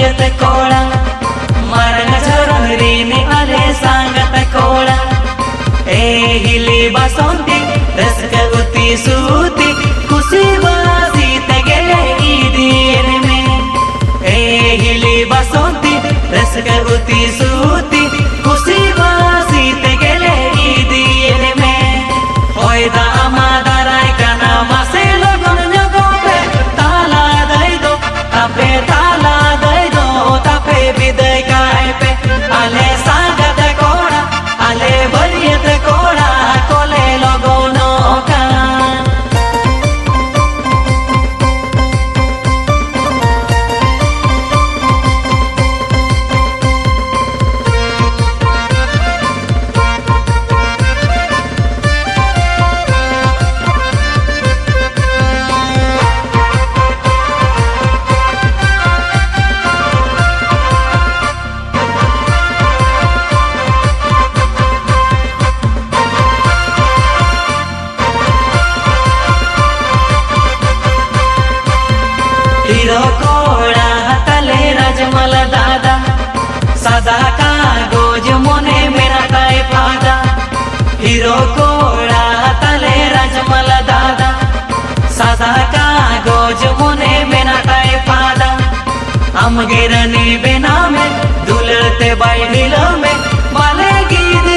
बरियत कोड़ा मरंग झरन René आले सांगत कोड़ा ए हिली बसंती रसक उती सूती खुशी बासी तगले ईदीर में ए हिली बसंती रसक उती सूती खुशी बासी तगले ईदीर में होयदा आमादाराय काना मासे लगन जगोपे ताला दई दो तापे विदय काय पे आले सांगत कोड़ा आले बरियत कोड़ा कोले लगोनो का हीरो कोड़ा तले राजमल दादा सदा कागज मोने मेरा ताए फादा हीरो कोड़ा तले राजमल दादा सदा कागज मोने मेरा ताए फादा हम गिरनी बिना में दुलते बैठिल में माले गिर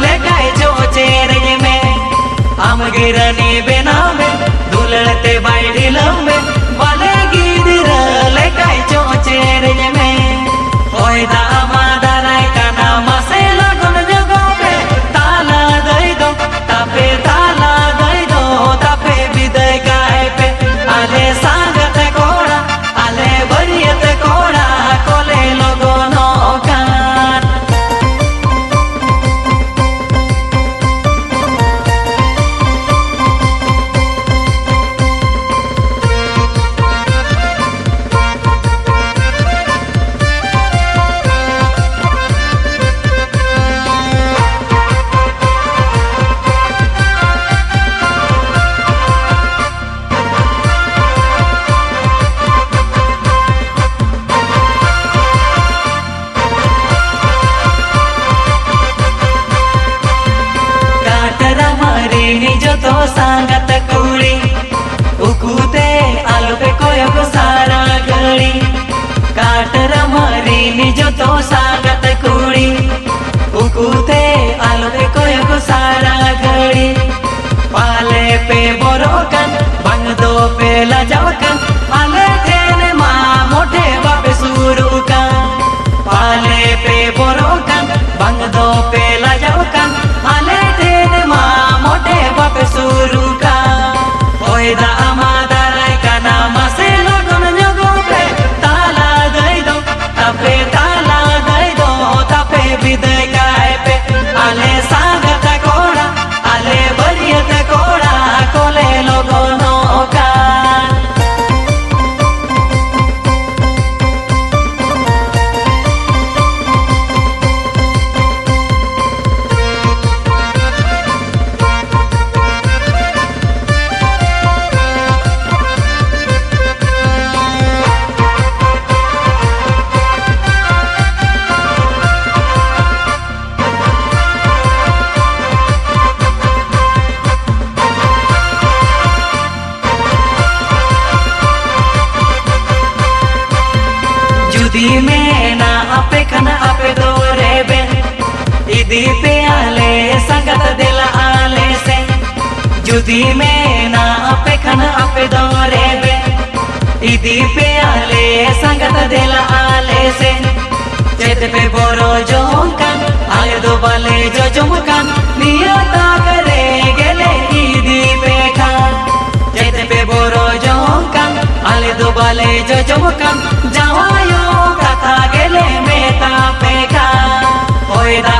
ले गाय जो चेरे में हम गिरनी बिना में दुलते बैठिल में माले ले काय जो चेरे में होयदा आमादाराय काना मासे लगन जगोपे ताला दई दो तापे विदय काय पे आले सांगत कोड़ा आले बरियत कोड़ा कोले लगनो का तो सांगत कुड़ी उकुते आलू पे कोयक सारा घड़ी काटर मरी निजो तो सांगत कुड़ी उकुते आलू पे कोयक सारा घड़ी पाले पे बोरोकन बंग दो पे लजावकन आले तेने माँ मोटे बापे सुरुकन पाले पे बोरोकन बंग दो पे लजावकन आले तेने माँ मोटे बापे सुरू का होयदा आमादाराय काना मासे लगन जगोपे ताला दई दो तापे विदय काय पे आले सांगत कोड़ा आले बरियत कोड़ा कोले लगनो का जुदी में ना आपे खना आपे दो रेबे इदी पे आले संगत दिला आले से जुदी में ना आपे खना आपे दो रेबे इदी पे आले संगत दिला आले से चेत पे बोरो जोंकन आले दो बाले जो जुमकन नियता करे गेले इदी पे खान चेत पे बोरो जोंकन आले दो बाले जो जुमकन जावायो कथा गेले मेता पे खा होयदा